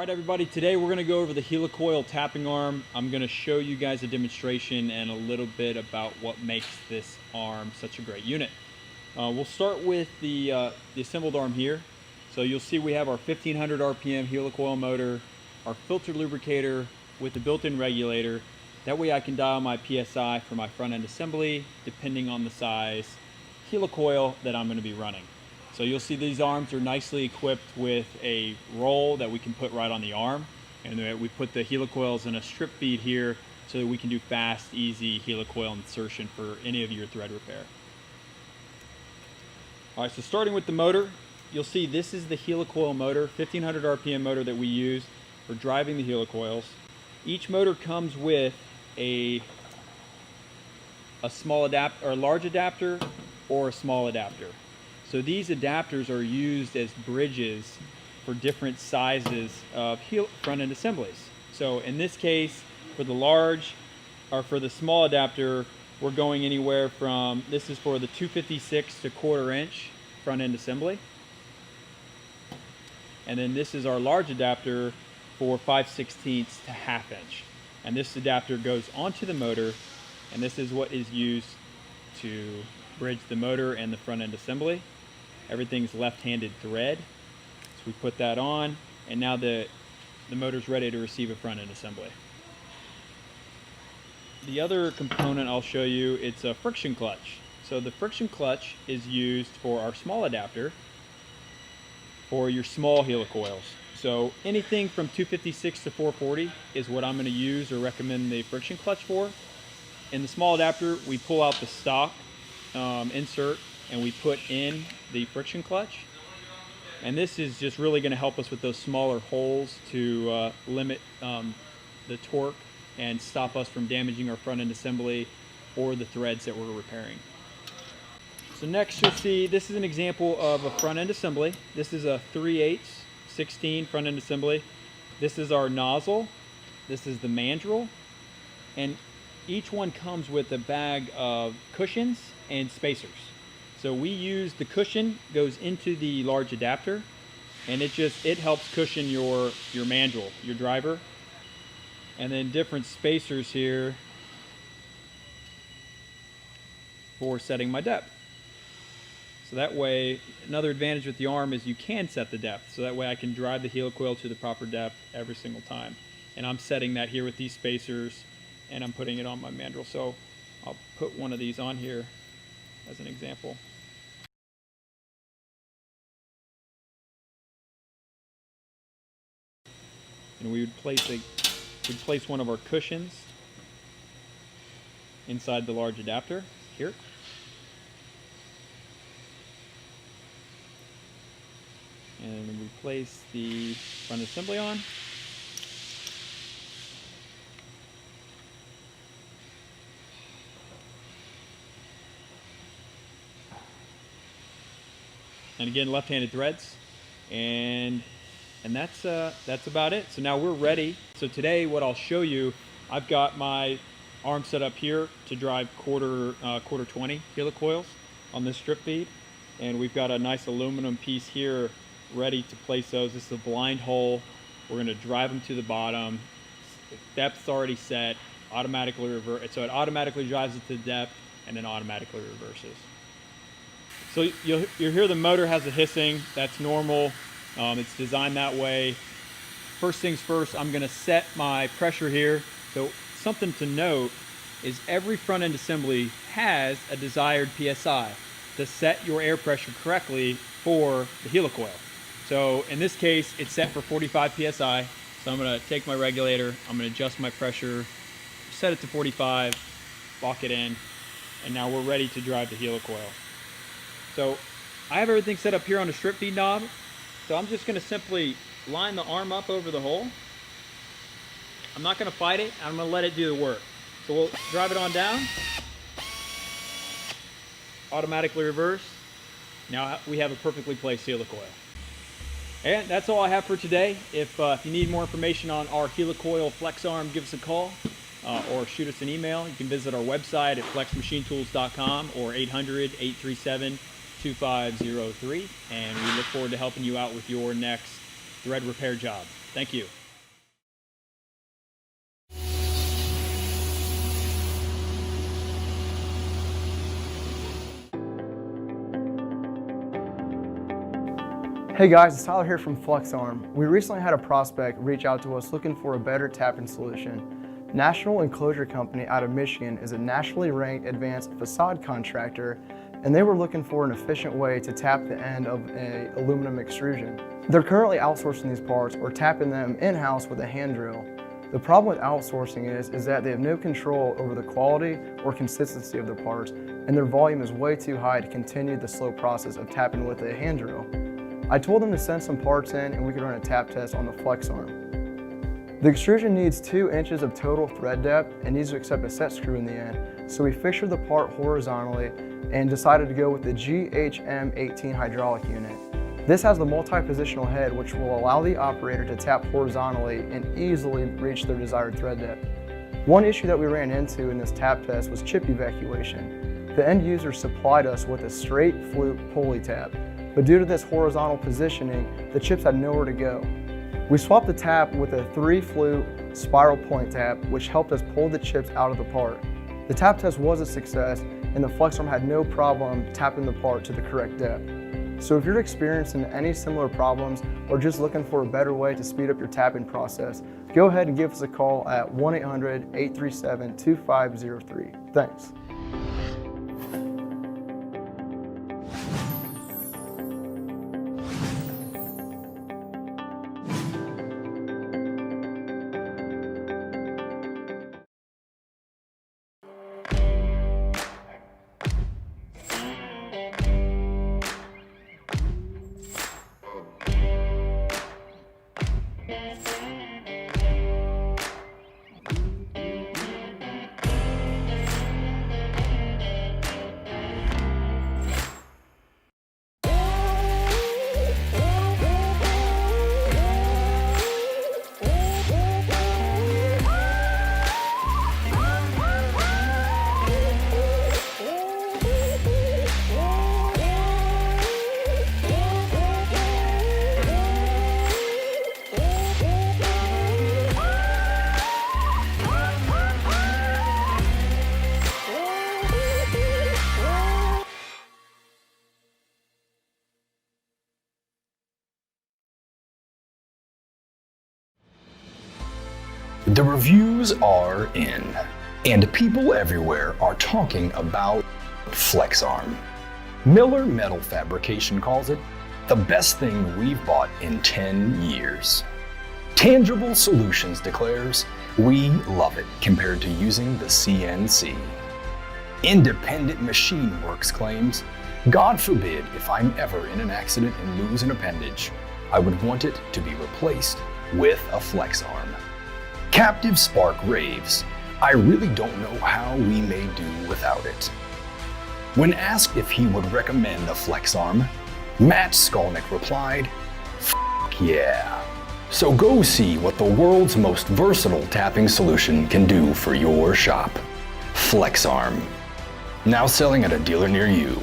Alright everybody, today we're going to go over the helicoil tapping arm. I'm going to show you guys a demonstration and a little bit about what makes this arm such a great unit. We'll start with the assembled arm here. So you'll see we have our 1500 RPM helicoil motor, our filter lubricator with the built-in regulator. That way I can dial my PSI for my front end assembly depending on the size helicoil that I'm going to be running. So you'll see these arms are nicely equipped with a roll that we can put right on the arm, and we put the helicoils in a strip feed here so that we can do fast, easy helicoil insertion for any of your thread repair. Alright, so starting with the motor, you'll see this is the helicoil motor, 1500 RPM motor that we use for driving the helicoils. Each motor comes with a small adapter, or a large adapter, or a small adapter. So these adapters are used as bridges for different sizes of front end assemblies. So in this case, for the large, or for the small adapter, we're going anywhere from, this is for the 256 to 1/4 inch front end assembly. And then this is our large adapter for 5/16 to 1/2 inch. And this adapter goes onto the motor, and this is what is used to bridge the motor and the front end assembly. Everything's left-handed thread, so we put that on, and now the motor's ready to receive a front end assembly. The other component I'll show you, it's a friction clutch. So the friction clutch is used for our small adapter for your small helicoils. So anything from 256 to 440 is what I'm going to use or recommend the friction clutch for. In the small adapter, we pull out the stock insert and we put in the friction clutch, and this is just really going to help us with those smaller holes to limit the torque and stop us from damaging our front end assembly or the threads that we're repairing. So next you'll see this is an example of a front end assembly. This is a 3/8/16 front end assembly. This is our nozzle, this is the mandrel, and each one comes with a bag of cushions and spacers. So we use the cushion, goes into the large adapter, and it helps cushion your mandrel, your driver. And then different spacers here for setting my depth. So that way, another advantage with the arm is you can set the depth. So that way I can drive the helicoil to the proper depth every single time. And I'm setting that here with these spacers, and I'm putting it on my mandrel. So I'll put one of these on here as an example. And we'd place one of our cushions inside the large adapter here. And we place the front assembly on. And again, left-handed threads, and that's about it. So now we're ready. So today what I'll show you, I've got my arm set up here to drive quarter 20 helicoils on this strip feed, and we've got a nice aluminum piece here ready to place those. This is a blind hole. We're going to drive them to the bottom. The depth's already set, automatically reverse, so it automatically drives it to depth and then automatically reverses. So you'll hear the motor has a hissing. That's normal. It's designed that way. First things first, I'm going to set my pressure here. So something to note is every front end assembly has a desired PSI to set your air pressure correctly for the helicoil. So in this case, it's set for 45 PSI. So I'm going to take my regulator, I'm going to adjust my pressure, set it to 45, lock it in, and now we're ready to drive the helicoil. So I have everything set up here on the strip feed knob. So I'm just going to simply line the arm up over the hole. I'm not going to fight it. I'm going to let it do the work. So we'll drive it on down. Automatically reverse. Now we have a perfectly placed helicoil. And that's all I have for today. If you need more information on our helicoil FlexArm, give us a call or shoot us an email. You can visit our website at flexmachinetools.com or 800-837-2503, and we look forward to helping you out with your next thread repair job. Thank you. Hey guys, it's Tyler here from FlexArm. We recently had a prospect reach out to us looking for a better tapping solution. National Enclosure Company out of Michigan is a nationally ranked advanced facade contractor, and they were looking for an efficient way to tap the end of an aluminum extrusion. They're currently outsourcing these parts or tapping them in-house with a hand drill. The problem with outsourcing is that they have no control over the quality or consistency of their parts, and their volume is way too high to continue the slow process of tapping with a hand drill. I told them to send some parts in and we could run a tap test on the FlexArm. The extrusion needs 2 inches of total thread depth and needs to accept a set screw in the end, so we fixtured the part horizontally and decided to go with the GHM18 hydraulic unit. This has the multi-positional head, which will allow the operator to tap horizontally and easily reach their desired thread depth. One issue that we ran into in this tap test was chip evacuation. The end user supplied us with a straight flute pulley tap, but due to this horizontal positioning, the chips had nowhere to go. We swapped the tap with a 3-flute spiral point tap, which helped us pull the chips out of the part. The tap test was a success, and the FlexArm had no problem tapping the part to the correct depth. So if you're experiencing any similar problems or just looking for a better way to speed up your tapping process, go ahead and give us a call at 1-800-837-2503. Thanks. The reviews are in, and people everywhere are talking about FlexArm. Miller Metal Fabrication calls it the best thing we've bought in 10 years. Tangible Solutions declares, we love it compared to using the CNC. Independent Machine Works claims, God forbid if I'm ever in an accident and lose an appendage, I would want it to be replaced with a FlexArm. Captive Spark raves, I really don't know how we may do without it. When asked if he would recommend the FlexArm, Matt Skolnick replied, "F yeah." So go see what the world's most versatile tapping solution can do for your shop. FlexArm. Now selling at a dealer near you.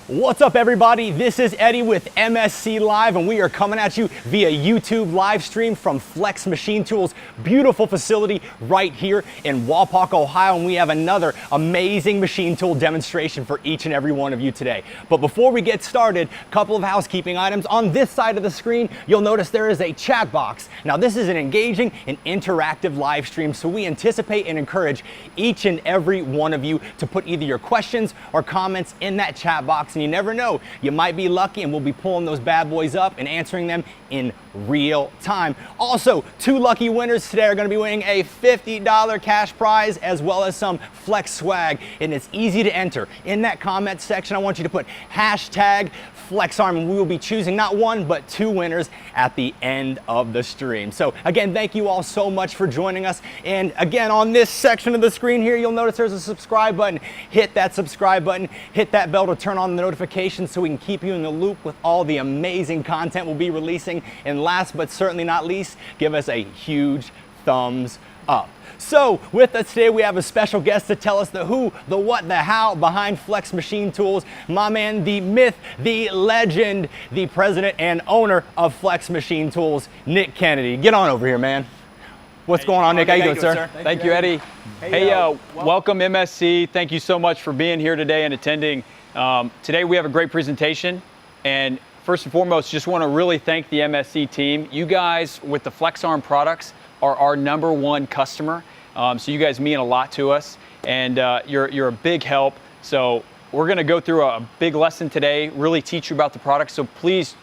What's up everybody, this is Eddie with MSC Live and we are coming at you via YouTube live stream from Flex Machine Tools, beautiful facility right here in Wapak, Ohio, and we have another amazing machine tool demonstration for each and every one of you today. But before we get started, a couple of housekeeping items. On this side of the screen, you'll notice there is a chat box. Now this is an engaging and interactive live stream, so we anticipate and encourage each and every one of you to put either your questions or comments in that chat box. And you never know, you might be lucky and we'll be pulling those bad boys up and answering them in real time. Also, 2 lucky winners today are going to be winning a $50 cash prize as well as some Flex swag, and it's easy to enter. In that comment section, I want you to put hashtag FlexArm, and we will be choosing not one, but 2 winners at the end of the stream. So again, thank you all so much for joining us. And again, on this section of the screen here, you'll notice there's a subscribe button. Hit that subscribe button, hit that bell to turn on the notifications so we can keep you in the loop with all the amazing content we'll be releasing. And last but certainly not least, give us a huge thumbs up. So with us today, we have a special guest to tell us the who, the what, the how behind Flex Machine Tools. My man, the myth, the legend, the president and owner of Flex Machine Tools, Nick Kennedy. Get on over here, man. What's going on, Nick? How you doing, sir? Thank you, Eddie. Hey, welcome MSC. Thank you so much for being here today and attending. Today we have a great presentation, and first and foremost, just want to really thank the MSC team. You guys with the FlexArm products are our #1 customer. So you guys mean a lot to us, and you're a big help. So we're gonna go through a big lesson today, really teach you about the product. So please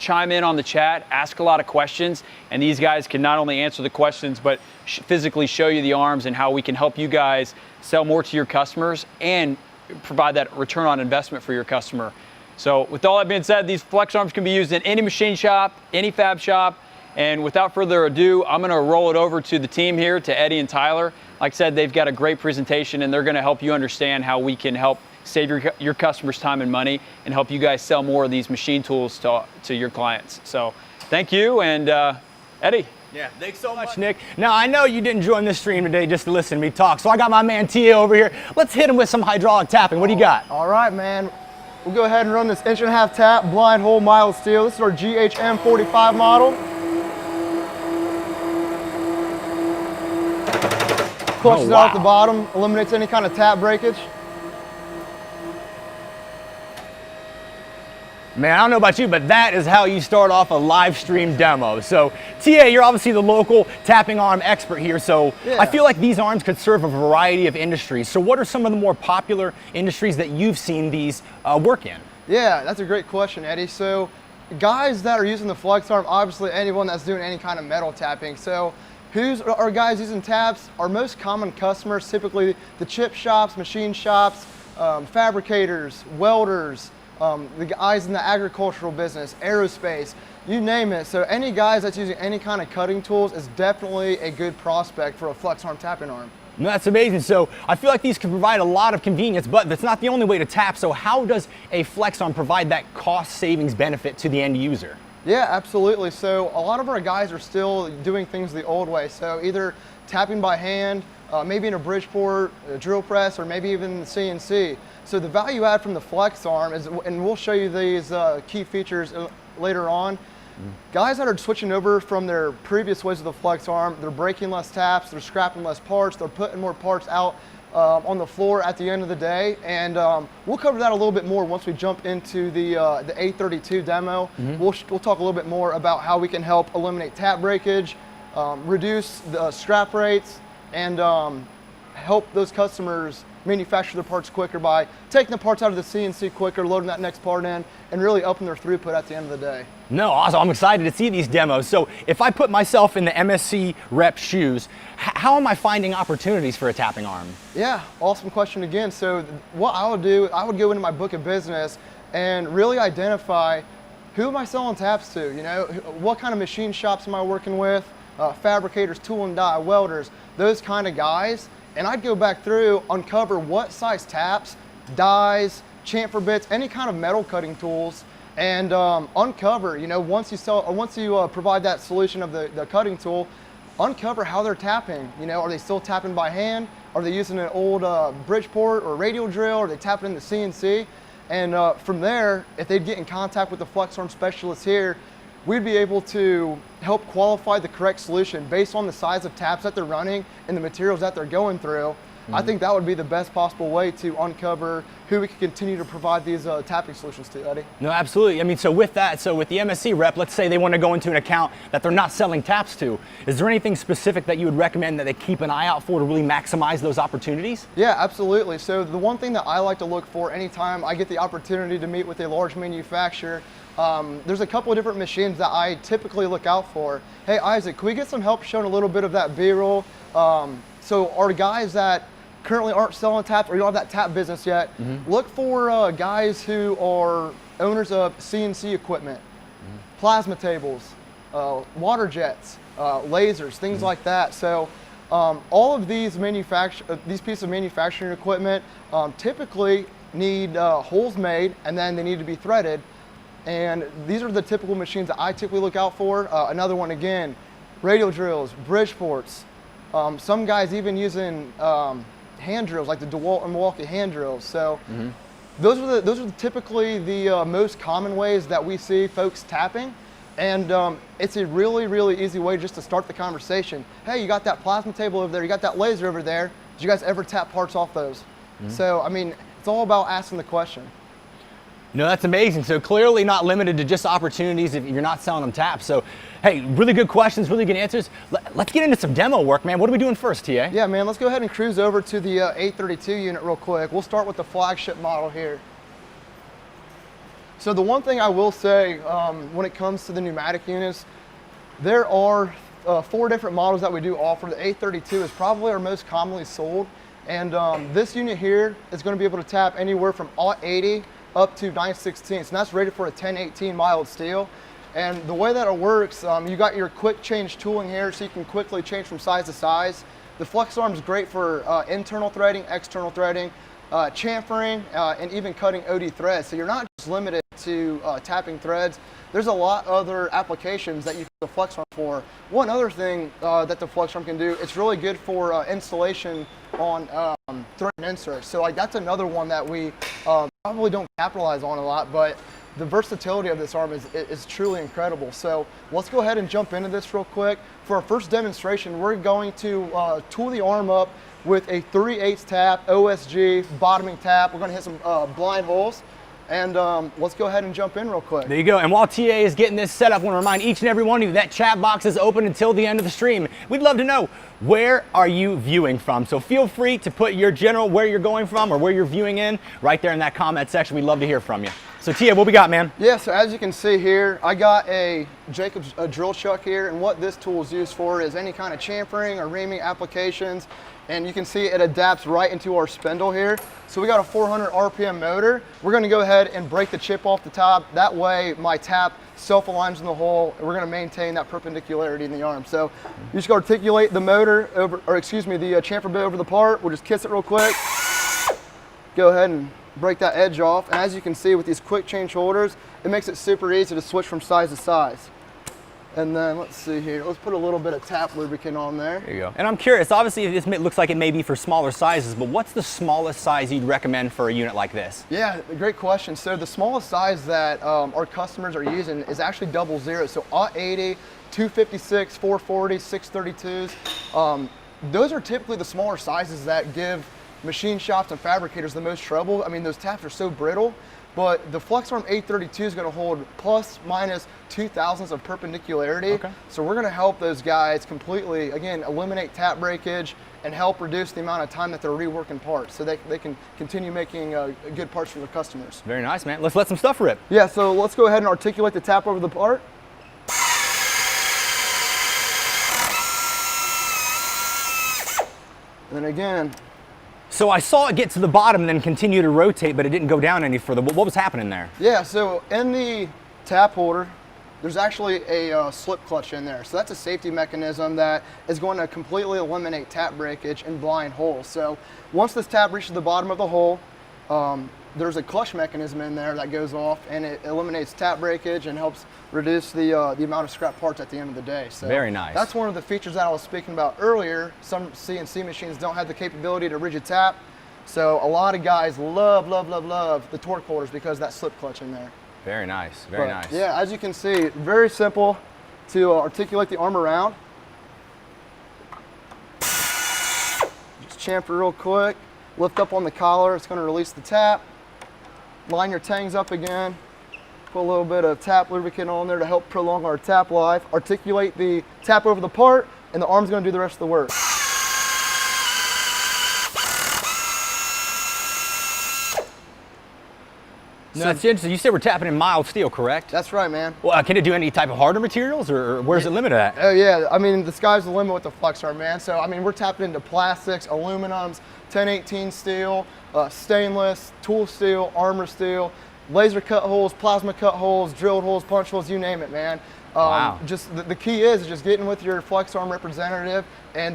chime in on the chat, ask a lot of questions, and these guys can not only answer the questions, but physically show you the arms and how we can help you guys sell more to your customers and provide that return on investment for your customer. So with all that being said, these FlexArms can be used in any machine shop, any fab shop. And without further ado, I'm gonna roll it over to the team here, to Eddie and Tyler. Like I said, they've got a great presentation, and they're gonna help you understand how we can help save your customers time and money and help you guys sell more of these machine tools to your clients. So thank you, and Eddie. Yeah, thanks so much, Nick. Now, I know you didn't join this stream today just to listen to me talk, so I got my man TA over here. Let's hit him with some hydraulic tapping. What do you got? All right, man. We'll go ahead and run this 1.5" tap, blind hole mild steel. This is our GHM45 model. Clutches out at the bottom, eliminates any kind of tap breakage. Man, I don't know about you, but that is how you start off a live stream demo. So, TA, you're obviously the local tapping arm expert here, so yeah. I feel like these arms could serve a variety of industries. So what are some of the more popular industries that you've seen these work in? Yeah, that's a great question, Eddie. So, guys that are using the FlexArm, obviously anyone that's doing any kind of metal tapping. So, who's our guys using taps? Our most common customers, typically the chip shops, machine shops, fabricators, welders, the guys in the agricultural business, aerospace, you name it. So any guys that's using any kind of cutting tools is definitely a good prospect for a FlexArm tapping arm. No, that's amazing. So I feel like these can provide a lot of convenience, but that's not the only way to tap. So how does a FlexArm provide that cost savings benefit to the end user? Yeah, absolutely. So a lot of our guys are still doing things the old way. So either tapping by hand, maybe in a Bridgeport, a drill press, or maybe even the CNC. So the value add from the FlexArm is, and we'll show you these key features later on. Guys that are switching over from their previous ways of the FlexArm, they're breaking less taps, they're scrapping less parts, they're putting more parts out on the floor at the end of the day, and we'll cover that a little bit more once we jump into the A32 demo. We'll talk a little bit more about how we can help eliminate tap breakage, reduce the scrap rates, and help those customers manufacture their parts quicker by taking the parts out of the CNC quicker, loading that next part in, and really upping their throughput at the end of the day. No, awesome. I'm excited to see these demos. So if I put myself in the MSC rep shoes, how am I finding opportunities for a tapping arm? Yeah, awesome question again. So what I would do, I would go into my book of business and really identify who am I selling taps to? You know, what kind of machine shops am I working with? Fabricators, tool and die, welders, those kind of guys. And I'd go back through, uncover what size taps, dies, chamfer bits, any kind of metal cutting tools, and uncover, you know, once you provide that solution of the cutting tool, uncover how they're tapping. You know, are they still tapping by hand? Are they using an old Bridgeport or radial drill? Are they tapping in the CNC? And from there, if they'd get in contact with the FlexArm specialist here, we'd be able to help qualify the correct solution based on the size of taps that they're running and the materials that they're going through. I think that would be the best possible way to uncover who we can continue to provide these tapping solutions to, Eddie. No, absolutely. I mean, so with that, so with the MSC rep, let's say they want to go into an account that they're not selling taps to. Is there anything specific that you would recommend that they keep an eye out for to really maximize those opportunities? Yeah, absolutely. So the one thing that I like to look for anytime I get the opportunity to meet with a large manufacturer, there's a couple of different machines that I typically look out for. Hey, Isaac, can we get some help showing a little bit of that B-roll? So our guys that currently aren't selling taps or you don't have that tap business yet, look for guys who are owners of CNC equipment, plasma tables, water jets, lasers, things like that. So all of these pieces of manufacturing equipment typically need holes made, and then they need to be threaded. And these are the typical machines that I typically look out for. Another one again, radial drills, Bridgeports. Some guys even using hand drills, like the DeWalt and Milwaukee hand drills. So those are typically the most common ways that we see folks tapping. And it's a really, really easy way just to start the conversation. Hey, you got that plasma table over there, you got that laser over there. Did you guys ever tap parts off those? So, I mean, it's all about asking the question. No, that's amazing. So clearly not limited to just opportunities if you're not selling them taps. So, hey, really good questions, really good answers. Let's get into some demo work, man. What are we doing first, TA? Yeah, man, let's go ahead and cruise over to the 832 unit real quick. We'll start with the flagship model here. So the one thing I will say when it comes to the pneumatic units, there are 4 different models that we do offer. The 832 is probably our most commonly sold. And this unit here is going to be able to tap anywhere from 80 up to 9/16, and that's rated for a 1018 mild steel. And the way that it works, you got your quick change tooling here, so you can quickly change from size to size. The FlexArm is great for internal threading, external threading, chamfering, and even cutting OD threads. So you're not just limited to tapping threads. There's a lot of other applications that you use the FlexArm for. One other thing that the FlexArm can do, it's really good for installation on thread inserts. So like that's another one that we probably don't capitalize on a lot, but the versatility of this arm is truly incredible. So let's go ahead and jump into this real quick. For our first demonstration, we're going to tool the arm up with a 3/8 tap, OSG, bottoming tap. We're gonna hit some blind holes. And let's go ahead and jump in real quick. There you go. And while TA is getting this set up, I want to remind each and every one of you that chat box is open until the end of the stream. We'd love to know, where are you viewing from? So feel free to put your general where you're going from or where you're viewing in right there in that comment section. We'd love to hear from you. So TA, what we got, man? Yeah, so as you can see here, I got a Jacobs drill chuck here, and what this tool is used for is any kind of chamfering or reaming applications. And you can see it adapts right into our spindle here. So we got a 400 RPM motor. We're gonna go ahead and break the chip off the top. That way my tap self-aligns in the hole, and we're gonna maintain that perpendicularity in the arm. So you just gotta articulate the motor over, or excuse me, the chamfer bit over the part. We'll just kiss it real quick. Go ahead and break that edge off. And as you can see with these quick change holders, it makes it super easy to switch from size to size. And then let's see here, let's put a little bit of tap lubricant on there. There you go. And I'm curious, obviously this looks like it may be for smaller sizes, but what's the smallest size you'd recommend for a unit like this? Yeah, great question. So the smallest size that our customers are using is actually 00. So 80, 256, 440, 632s. Those are typically the smaller sizes that give machine shops and fabricators the most trouble. I mean, those taps are so brittle. But the FlexArm 832 is going to hold plus minus 0.002 of perpendicularity. Okay. So we're going to help those guys completely, again, eliminate tap breakage and help reduce the amount of time that they're reworking parts, so they can continue making good parts for their customers. Very nice, man. Let's let some stuff rip. Yeah, so let's go ahead and articulate the tap over the part. And then again. So I saw it get to the bottom and then continue to rotate, but it didn't go down any further. What was happening there? Yeah, so in the tap holder, there's actually a slip clutch in there. So that's a safety mechanism that is going to completely eliminate tap breakage and blind holes. So once this tap reaches the bottom of the hole, there's a clutch mechanism in there that goes off, and it eliminates tap breakage and helps reduce the amount of scrap parts at the end of the day. So very nice. That's one of the features that I was speaking about earlier. Some CNC machines don't have the capability to rigid tap. So a lot of guys love the torque holders because of that slip clutch in there. Very nice, very nice. Yeah, as you can see, very simple to articulate the arm around. Just chamfer real quick, lift up on the collar, it's going to release the tap. Line your tangs up again. Put a little bit of tap lubricant on there to help prolong our tap life. Articulate the tap over the part, and the arm's going to do the rest of the work. No, that's interesting. You said we're tapping in mild steel, correct? That's right, man. Well, can it do any type of harder materials, or where's it limited at? Oh yeah, I mean, the sky's the limit with the FlexArm, man. So I mean, we're tapping into plastics, aluminums, 1018 steel, stainless, tool steel, armor steel, laser cut holes, plasma cut holes, drilled holes, punch holes, you name it, man. Wow. Just the key is just getting with your FlexArm representative and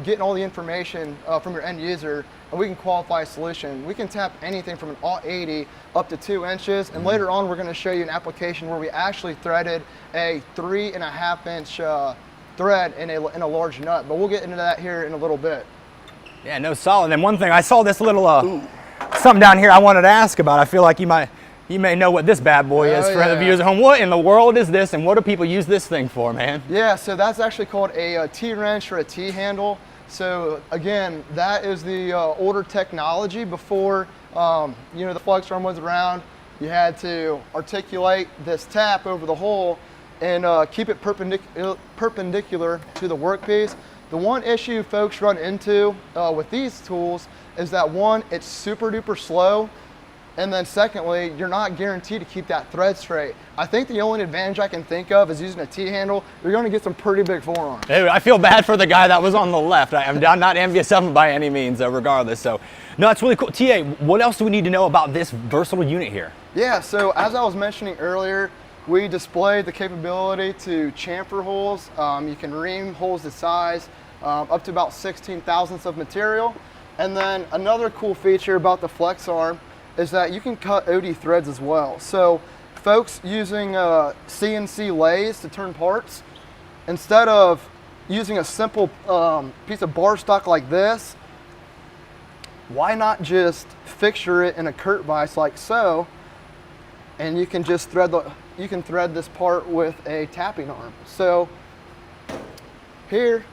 getting all the information from your end user, and we can qualify a solution. We can tap anything from an 80 up to 2 inches, and later on we're going to show you an application where we actually threaded a 3.5 inch thread in a large nut, but we'll get into that here in a little bit. Yeah, no, solid. And then one thing, I saw this little something down here I wanted to ask about. I feel like you may know what this bad boy is for the viewers at home. What in the world is this, and what do people use this thing for, man? Yeah, so that's actually called a T-wrench or a T-handle. So again, that is the older technology before you know, the FlexArm was around. You had to articulate this tap over the hole and keep it perpendicular to the workpiece. The one issue folks run into with these tools is that, one, it's super duper slow, and then secondly, you're not guaranteed to keep that thread straight. I think the only advantage I can think of is using a T-handle. You're going to get some pretty big forearms. Hey, I feel bad for the guy that was on the left. I'm not envious of him by any means, regardless. So, no, it's really cool. TA, what else do we need to know about this versatile unit here? Yeah, so as I was mentioning earlier, we displayed the capability to chamfer holes. You can ream holes to size up to about 16 thousandths of material. And then another cool feature about the FlexArm is that you can cut OD threads as well. So folks using CNC lathes to turn parts, instead of using a simple piece of bar stock like this, why not just fixture it in a Kurt vise like so, and you can just thread this part with a tapping arm. So here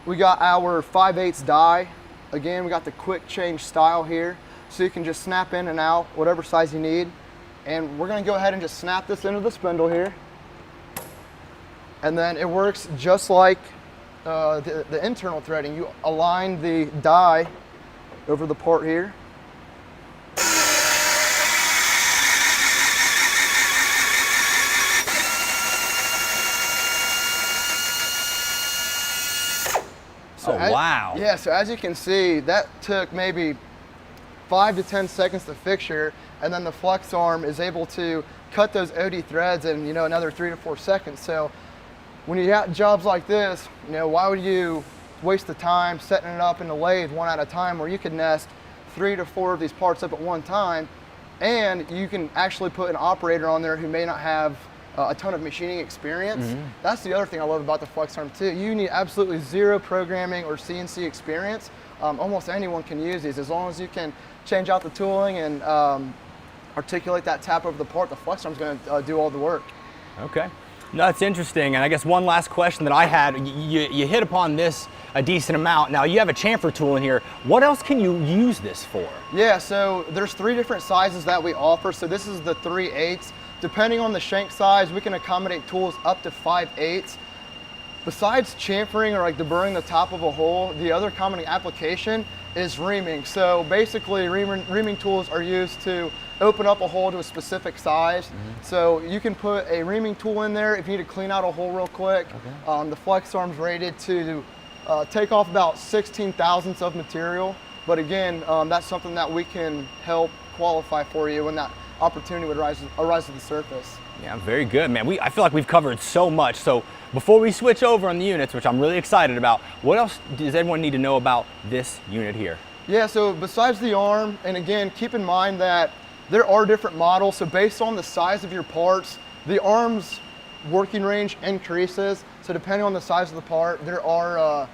we got our 5/8 die. Again, we got the quick change style here, so you can just snap in and out whatever size you need. And we're going to go ahead and just snap this into the spindle here, and then it works just like the internal threading. You align the die over the part here. So, wow. Yeah, so as you can see, that took maybe 5 to 10 seconds to fixture, and then the FlexArm is able to cut those OD threads in, you know, another 3 to 4 seconds. So when you got jobs like this, you know, why would you waste the time setting it up in the lathe one at a time, where you could nest 3 to 4 of these parts up at one time, and you can actually put an operator on there who may not have a ton of machining experience. That's the other thing I love about the FlexArm too. You need absolutely zero programming or CNC experience. Almost anyone can use these, as long as you can change out the tooling and articulate that tap over the part. The FlexArm's going to do all the work. Okay. No, that's interesting. And I guess one last question that I had, you hit upon this a decent amount. Now you have a chamfer tool in here. What else can you use this for? Yeah, so there's 3 different sizes that we offer. So this is the 3/8. Depending on the shank size, we can accommodate tools up to 5/8. Besides chamfering or like deburring the top of a hole, the other common application is reaming. So basically, reaming tools are used to open up a hole to a specific size. So you can put a reaming tool in there if you need to clean out a hole real quick. The FlexArm's rated to take off about 16 thousandths of material. But again, that's something that we can help qualify for you when that opportunity would arise to the surface. Yeah, very good, man. I feel like we've covered so much. So before we switch over on the units, which I'm really excited about, what else does everyone need to know about this unit here? Yeah, so besides the arm, and again, keep in mind that there are different models. So based on the size of your parts, the arm's working range increases. So depending on the size of the part, there are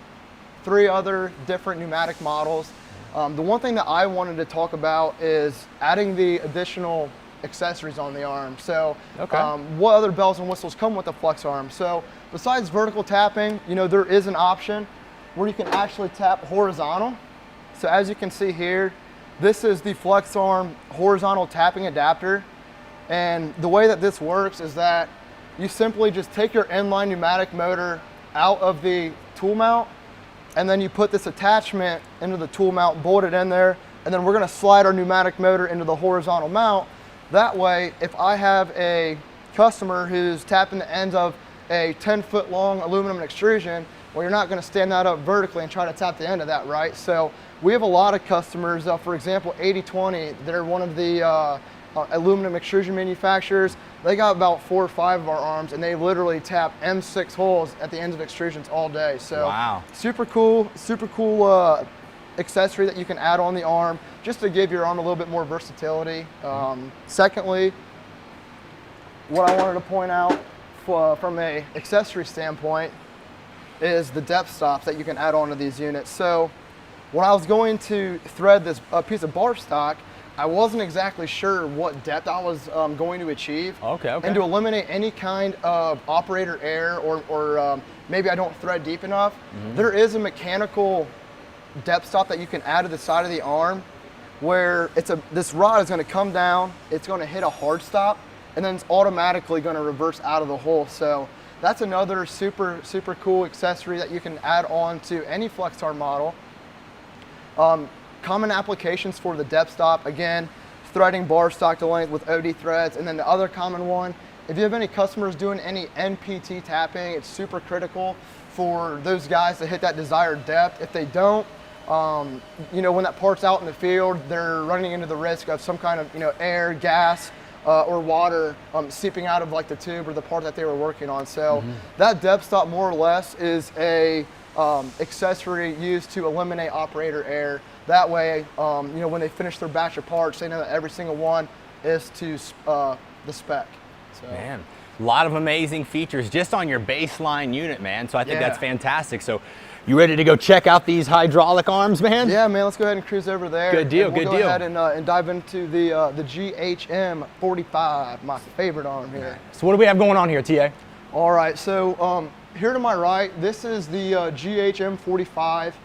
3 other different pneumatic models. The one thing that I wanted to talk about is adding the additional accessories on the arm. So what other bells and whistles come with the FlexArm? So besides vertical tapping, you know, there is an option where you can actually tap horizontal. So as you can see here, this is the FlexArm horizontal tapping adapter. And the way that this works is that you simply just take your inline pneumatic motor out of the tool mount, and then you put this attachment into the tool mount, bolt it in there, and then we're gonna slide our pneumatic motor into the horizontal mount. That way, if I have a customer who's tapping the ends of a 10-foot long aluminum extrusion, well, you're not going to stand that up vertically and try to tap the end of that, right? So we have a lot of customers, for example, 8020, they're one of the aluminum extrusion manufacturers. They got about 4 or 5 of our arms, and they literally tap M6 holes at the ends of extrusions all day. So wow. super cool accessory that you can add on the arm just to give your arm a little bit more versatility. Secondly, what I wanted to point out from a accessory standpoint is the depth stops that you can add onto these units. So when I was going to thread this piece of bar stock, I wasn't exactly sure what depth I was going to achieve. Okay. And to eliminate any kind of operator error or maybe I don't thread deep enough, there is a mechanical depth stop that you can add to the side of the arm where this rod is going to come down, it's going to hit a hard stop, and then it's automatically going to reverse out of the hole. So that's another super cool accessory that you can add on to any FlexArm model. Common applications for the depth stop, again, threading bar stock to length with OD threads, and then the other common one, if you have any customers doing any NPT tapping, it's super critical for those guys to hit that desired depth. If they don't, you know, when that part's out in the field, they're running into the risk of some kind of, you know, air, gas, or water seeping out of like the tube or the part that they were working on. So that depth stop more or less is a accessory used to eliminate operator error. That way, you know, when they finish their batch of parts, they know that every single one is to the spec. So. Man, a lot of amazing features just on your baseline unit, man. So I think that's fantastic. So you ready to go check out these hydraulic arms, man? Yeah, man, let's go ahead and cruise over there. Good deal, we'll good go deal. ahead and dive into the GHM 45, my favorite arm here. So what do we have going on here, TA? All right, so here to my right, this is the GHM 45.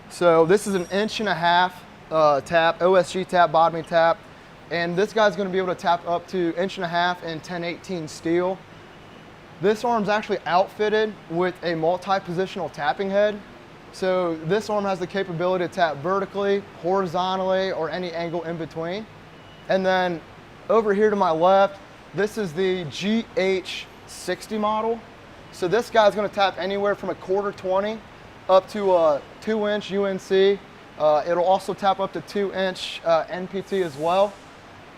So this is an 1.5 inch tap, OSG tap, bottoming tap. And this guy's gonna be able to tap up to 1.5 inch and 1018 steel. This arm's actually outfitted with a multi-positional tapping head. So this arm has the capability to tap vertically, horizontally, or any angle in between. And then over here to my left, this is the GH60 model. So this guy's gonna tap anywhere from a 1/4 up to a 2-inch UNC. It'll also tap up to 2-inch NPT as well.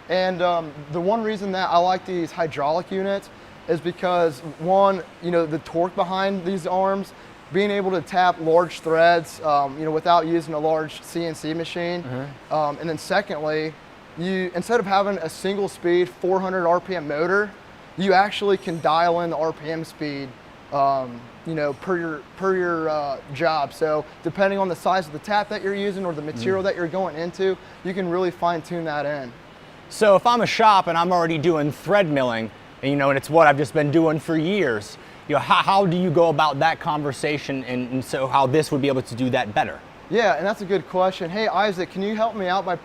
And the one reason that I like these hydraulic units is because, one, you know, the torque behind these arms, being able to tap large threads, you know, without using a large CNC machine. And then secondly, you, instead of having a single speed 400 RPM motor, you actually can dial in the RPM speed, you know, per your job. So depending on the size of the tap that you're using or the material that you're going into, you can really fine tune that in. So if I'm a shop and I'm already doing thread milling, and you know, and it's what I've just been doing for years, you know, how do you go about that conversation, and so how this would be able to do that better? Yeah, and that's a good question. Hey Isaac, can you help me out by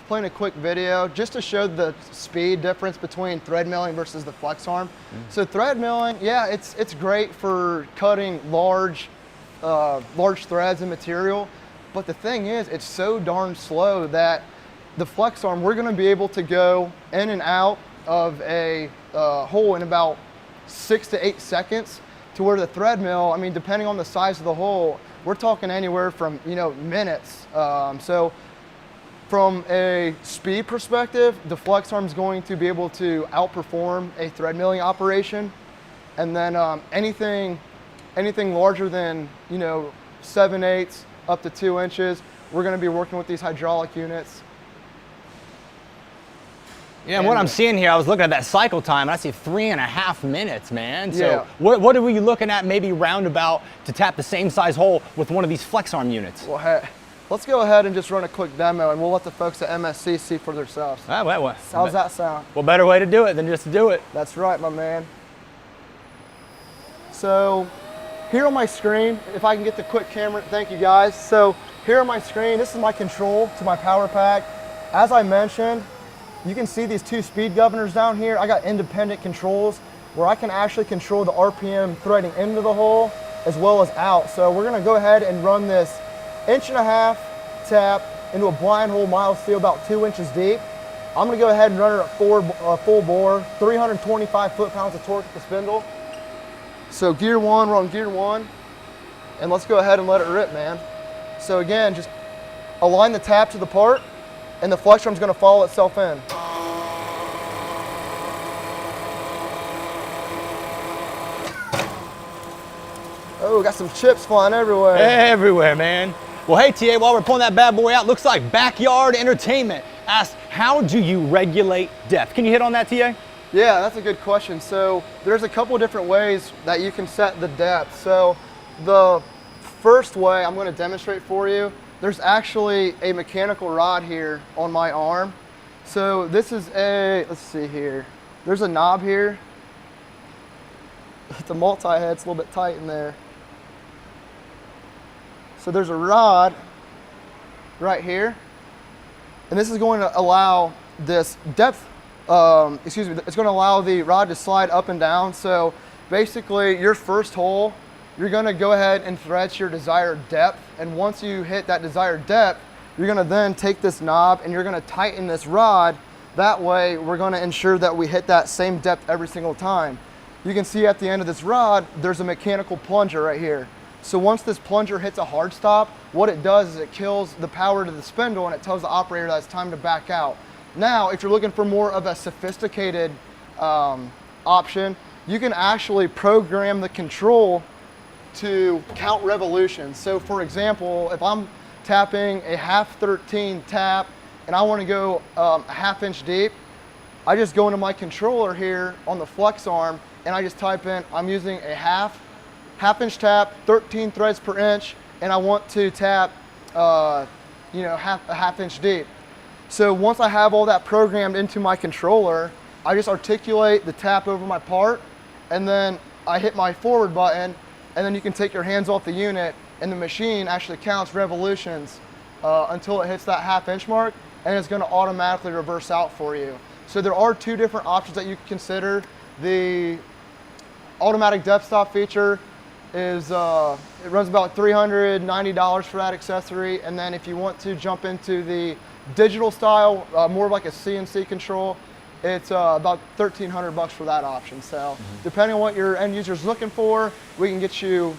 playing a quick video just to show the speed difference between thread milling versus the FlexArm? So thread milling, yeah, it's great for cutting large threads and material, but the thing is, it's so darn slow that the FlexArm, we're gonna be able to go in and out of a hole in about 6 to 8 seconds, to where the thread mill, I mean, depending on the size of the hole, we're talking anywhere from, you know, minutes. So from a speed perspective, the FlexArm is going to be able to outperform a thread milling operation. And then anything larger than, you know, 7/8 up to 2 inches, we're gonna be working with these hydraulic units. Yeah, and what I'm seeing here, I was looking at that cycle time, and I see 3.5 minutes, man. So Yeah. what are we looking at maybe roundabout to tap the same size hole with one of these FlexArm units? Well, hey, let's go ahead and just run a quick demo, and we'll let the folks at MSC see for themselves. How's that sound? Well, better way to do it than just to do it. That's right, my man. So here on my screen, if I can get the quick camera, thank you guys. So here on my screen, this is my control to my power pack. As I mentioned, you can see these 2 speed governors down here. I got independent controls where I can actually control the RPM threading into the hole as well as out. So we're gonna go ahead and run this 1.5 inch tap into a blind hole mild steel about 2 inches deep. I'm gonna go ahead and run it at full bore, 325 foot-pounds of torque at the spindle. So gear one, we're on gear one, and let's go ahead and let it rip, man. So again, just align the tap to the part, and the FlexArm's gonna follow itself in. Oh, got some chips flying everywhere. Everywhere, man. Well, hey, TA, while we're pulling that bad boy out, looks like backyard entertainment asked, how do you regulate depth? Can you hit on that, TA? Yeah, that's a good question. So there's a couple different ways that you can set the depth. So the first way I'm going to demonstrate for you, there's actually a mechanical rod here on my arm. So this is let's see here. There's a knob here. It's a multi-head, it's a little bit tight in there. So there's a rod right here. And this is going to allow this depth, it's going to allow the rod to slide up and down. So basically your first hole, you're going to go ahead and thread your desired depth. And once you hit that desired depth, you're going to then take this knob and you're going to tighten this rod. That way we're going to ensure that we hit that same depth every single time. You can see at the end of this rod, there's a mechanical plunger right here. So once this plunger hits a hard stop, what it does is it kills the power to the spindle and it tells the operator that it's time to back out. Now, if you're looking for more of a sophisticated option, you can actually program the control to count revolutions. So for example, if I'm tapping a 1/2-13 tap and I want to go a 1/2 inch deep, I just go into my controller here on the FlexArm and I just type in, I'm using a half inch tap, 13 threads per inch, and I want to tap, a 1/2 inch deep. So once I have all that programmed into my controller, I just articulate the tap over my part, and then I hit my forward button, and then you can take your hands off the unit, and the machine actually counts revolutions until it hits that 1/2 inch mark, and it's going to automatically reverse out for you. So there are two different options that you can consider. The automatic depth stop feature is it runs about $390 for that accessory, and then if you want to jump into the digital style, more like a CNC control, it's about $1,300 for that option. So depending on what your end user is looking for, we can get you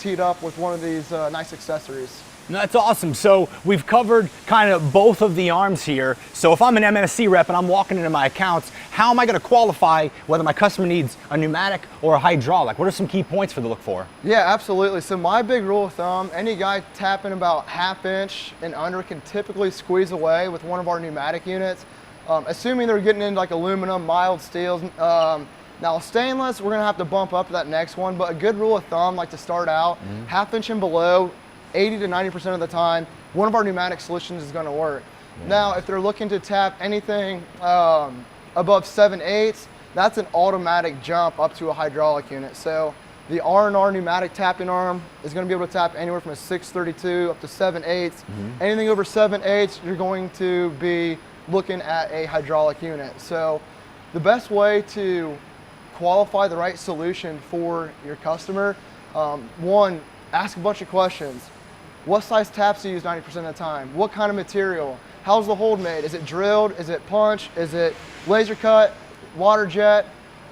teed up with one of these nice accessories. That's awesome. So we've covered kind of both of the arms here. So if I'm an MSC rep and I'm walking into my accounts, how am I going to qualify whether my customer needs a pneumatic or a hydraulic? What are some key points for to look for? Yeah, absolutely. So my big rule of thumb, any guy tapping about 1/2 inch and under can typically squeeze away with one of our pneumatic units, assuming they're getting into like aluminum, mild steels. Now stainless, we're going to have to bump up to that next one, but a good rule of thumb, like to start out, 1/2 inch and below, 80 to 90% of the time, one of our pneumatic solutions is going to work. Now, if they're looking to tap anything above 7/8, that's an automatic jump up to a hydraulic unit. So the R&R pneumatic tapping arm is going to be able to tap anywhere from a 6/32 up to 7/8. Anything over 7/8, you're going to be looking at a hydraulic unit. So the best way to qualify the right solution for your customer, one, ask a bunch of questions. What size taps do you use 90% of the time? What kind of material? How's the hold made? Is it drilled? Is it punch? Is it laser cut? Water jet?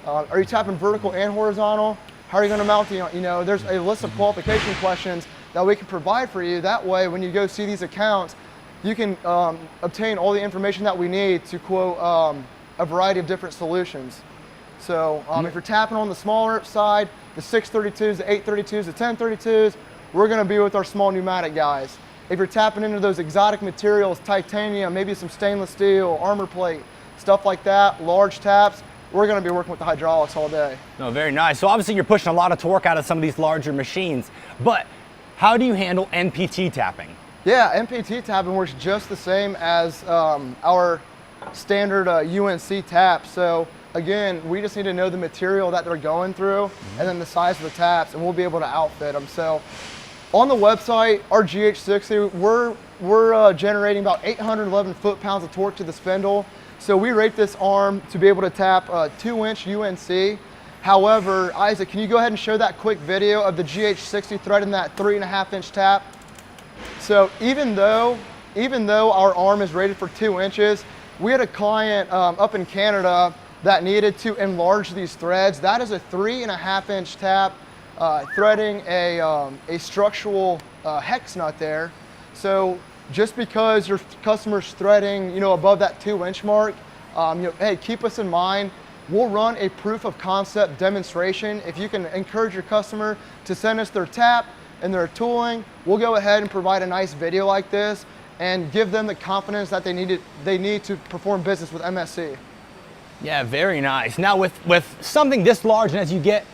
Are you tapping vertical and horizontal? How are you going to mount the, there's a list of qualification questions that we can provide for you. That way, when you go see these accounts, you can obtain all the information that we need to quote a variety of different solutions. So if you're tapping on the smaller side, the 6/32s, the 8/32s, the 10/32s, we're going to be with our small pneumatic guys. If you're tapping into those exotic materials, titanium, maybe some stainless steel, armor plate, stuff like that, large taps, we're going to be working with the hydraulics all day. No, very nice. So obviously you're pushing a lot of torque out of some of these larger machines, but how do you handle NPT tapping? Yeah, NPT tapping works just the same as our standard UNC tap. So again, we just need to know the material that they're going through and then the size of the taps, and we'll be able to outfit them. So on the website, our GH60, we're generating about 811 foot-pounds of torque to the spindle. So we rate this arm to be able to tap 2-inch UNC. However, Isaac, can you go ahead and show that quick video of the GH60 threading that 3.5-inch tap? So even though our arm is rated for 2 inches, we had a client up in Canada that needed to enlarge these threads. That is a 3.5-inch tap threading a structural hex nut there. So just because your customer's threading, above that 2-inch mark, hey, keep us in mind. We'll run a proof of concept demonstration. If you can encourage your customer to send us their tap and their tooling, we'll go ahead and provide a nice video like this and give them the confidence that they need to perform business with MSC. Yeah, very nice. Now with something this large, and as you get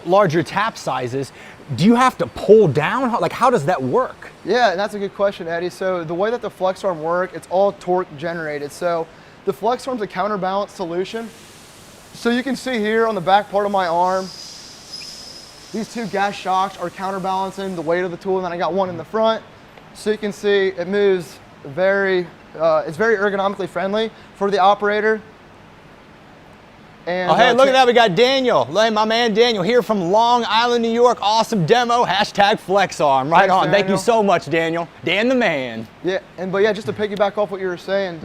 larger tap sizes, do you have to pull down? How does that work? Yeah, and that's a good question, Eddie. So the way that the FlexArm works, it's all torque generated. So the FlexArm's a counterbalance solution. So you can see here on the back part of my arm, these two gas shocks are counterbalancing the weight of the tool, and then I got one in the front. So you can see it moves it's very ergonomically friendly for the operator. And, oh, hey, look at that. We got Daniel. Hey, my man Daniel here from Long Island, New York. Awesome demo. Hashtag FlexArm. Right on. Thank you so much, Daniel. Dan the man. Yeah, but just to piggyback off what you were saying,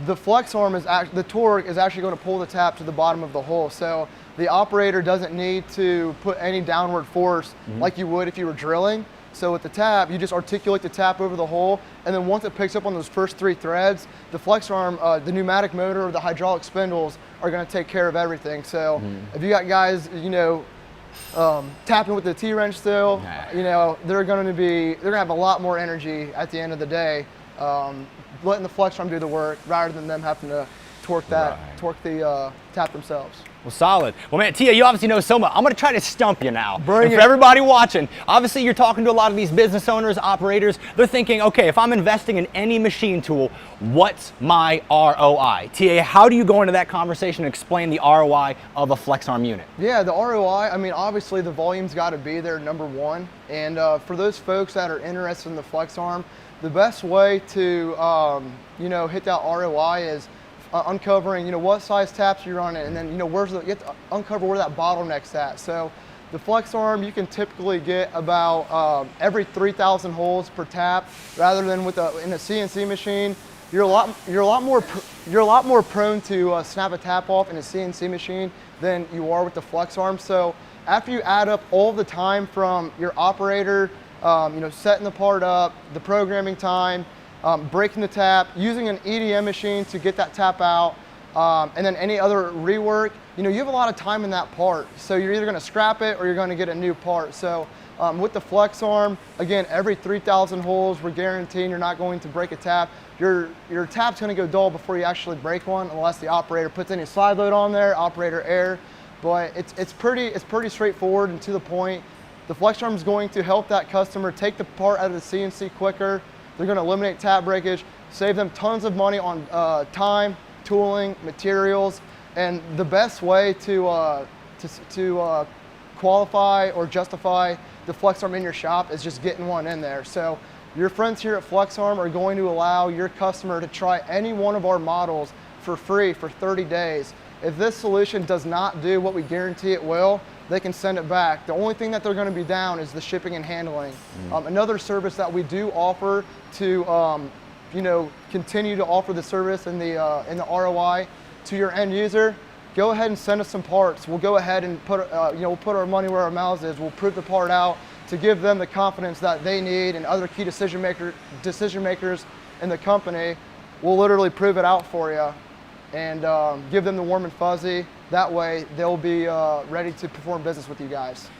the FlexArm the torque is actually going to pull the tap to the bottom of the hole. So the operator doesn't need to put any downward force like you would if you were drilling. So with the tap, you just articulate the tap over the hole, and then once it picks up on those first 3 threads, the FlexArm, the pneumatic motor or the hydraulic spindles are going to take care of everything. So if you got guys, tapping with the T-wrench still, they're going to have a lot more energy at the end of the day, letting the FlexArm do the work rather than them having to torque the tap themselves. Well, solid. Well, man, Tia, you obviously know so much. I'm going to try to stump you now. Bring and for everybody watching, obviously you're talking to a lot of these business owners, operators. They're thinking, okay, if I'm investing in any machine tool, what's my ROI? Tia, how do you go into that conversation and explain the ROI of a FlexArm unit? Yeah, the ROI, obviously the volume's got to be there, number one. And for those folks that are interested in the FlexArm, the best way to, hit that ROI is uncovering, what size taps you're running, and then, you have to uncover where that bottleneck's at. So the FlexArm, you can typically get about every 3,000 holes per tap, rather than in a CNC machine. You're a lot more prone to snap a tap off in a CNC machine than you are with the FlexArm. So after you add up all the time from your operator, setting the part up, the programming time, breaking the tap, using an EDM machine to get that tap out, and then any other rework, you have a lot of time in that part. So you're either going to scrap it or you're going to get a new part. So with the FlexArm, again, every 3,000 holes, we're guaranteeing you're not going to break a tap. Your tap's going to go dull before you actually break one, unless the operator puts any side load on there, operator error. But it's pretty straightforward and to the point. The FlexArm is going to help that customer take the part out of the CNC quicker. They're going to eliminate tap breakage, save them tons of money on time, tooling, materials, and the best way to qualify or justify the FlexArm in your shop is just getting one in there. So your friends here at FlexArm are going to allow your customer to try any one of our models for free for 30 days. If this solution does not do what we guarantee it will, they can send it back. The only thing that they're going to be down is the shipping and handling. Another service that we do offer to, continue to offer the service and the ROI to your end user, go ahead and send us some parts. We'll go ahead and we'll put our money where our mouths is. We'll prove the part out to give them the confidence that they need, and other key decision makers in the company. We'll literally prove it out for you and give them the warm and fuzzy. That way they'll be ready to perform business with you guys.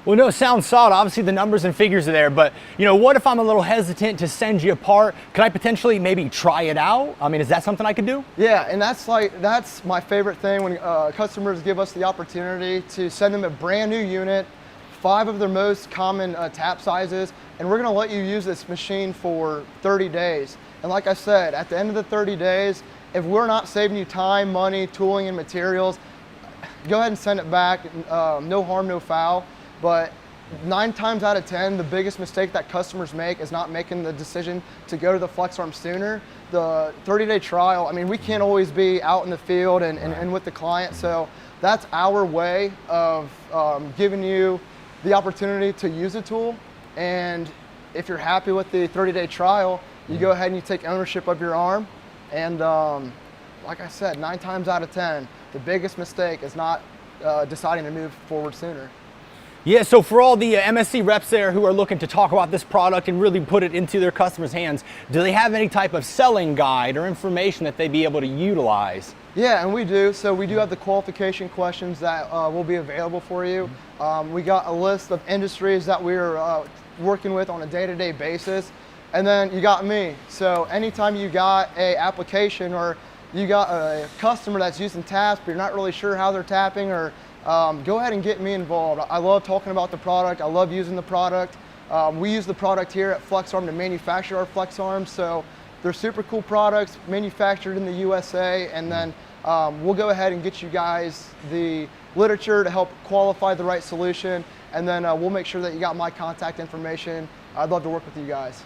Well, no, it sounds solid. Obviously the numbers and figures are there, but what if I'm a little hesitant to send you a part? Could I potentially maybe try it out? Is that something I could do? Yeah, and that's my favorite thing when customers give us the opportunity to send them a brand new unit, 5 of their most common tap sizes, and we're gonna let you use this machine for 30 days. And like I said, at the end of the 30 days, if we're not saving you time, money, tooling, and materials, go ahead and send it back. No harm, no foul. But 9 times out of 10, the biggest mistake that customers make is not making the decision to go to the FlexArm sooner. The 30-day trial, we can't always be out in the field and with the client, so that's our way of giving you the opportunity to use the tool. And if you're happy with the 30-day trial, you go ahead and you take ownership of your arm, And like I said, 9 times out of 10, the biggest mistake is not deciding to move forward sooner. Yeah, so for all the MSC reps there who are looking to talk about this product and really put it into their customers' hands, do they have any type of selling guide or information that they'd be able to utilize? Yeah, and we do. So we do have the qualification questions that will be available for you. We got a list of industries that we're working with on a day-to-day basis. And then you got me. So anytime you got a application or you got a customer that's using taps, but you're not really sure how they're tapping, or go ahead and get me involved. I love talking about the product. I love using the product. We use the product here at FlexArm to manufacture our FlexArms. So they're super cool products manufactured in the USA. And then we'll go ahead and get you guys the literature to help qualify the right solution. And then we'll make sure that you got my contact information. I'd love to work with you guys.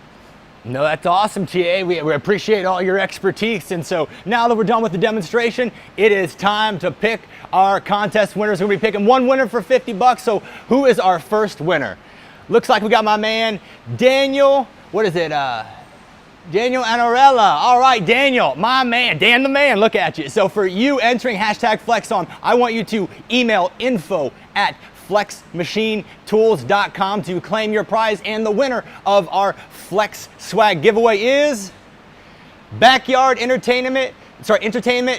No, that's awesome, TA. We appreciate all your expertise. And so now that we're done with the demonstration, it is time to pick our contest winners. We're going to be picking one winner for $50. So who is our first winner? Looks like we got my man, Daniel. What is it? Daniel Anorella. All right, Daniel, my man, Dan the man, look at you. So for you entering hashtag FlexArm, I want you to email info@flexmachinetools.com to claim your prize. And the winner of our Flex Swag giveaway is Backyard Entertainment,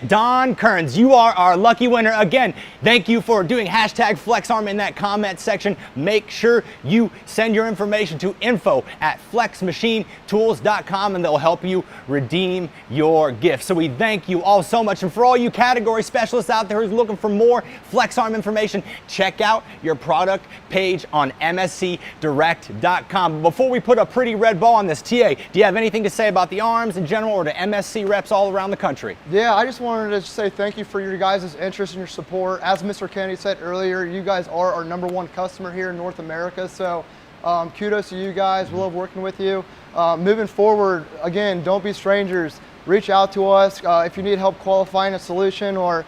Don Kearns. You are our lucky winner. Again, thank you for doing hashtag FlexArm in that comment section. Make sure you send your information to info@flexmachinetools.com and they'll help you redeem your gift. So we thank you all so much. And for all you category specialists out there who's looking for more FlexArm information, check out your product page on mscdirect.com. Before we put a pretty red bow on this, TA, do you have anything to say about the arms in general or to MSC reps all around the country? Yeah, I just wanted to say thank you for your guys' interest and your support. As Mr. Kennedy said earlier, you guys are our #1 customer here in North America. So kudos to you guys. We love working with you. Moving forward, again, don't be strangers. Reach out to us if you need help qualifying a solution or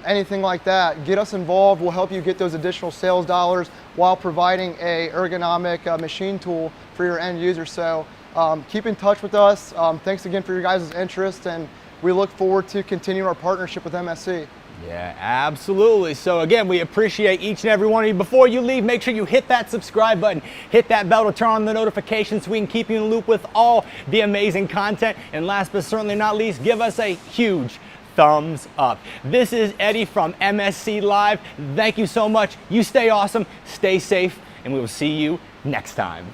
anything like that. Get us involved. We'll help you get those additional sales dollars while providing a ergonomic machine tool for your end user. So keep in touch with us. Thanks again for your guys' interest, and we look forward to continuing our partnership with MSC. Yeah, absolutely. So again, we appreciate each and every one of you. Before you leave, make sure you hit that subscribe button, hit that bell to turn on the notifications so we can keep you in the loop with all the amazing content. And last but certainly not least, give us a huge thumbs up. This is Eddie from MSC Live. Thank you so much. You stay awesome, stay safe, and we will see you next time.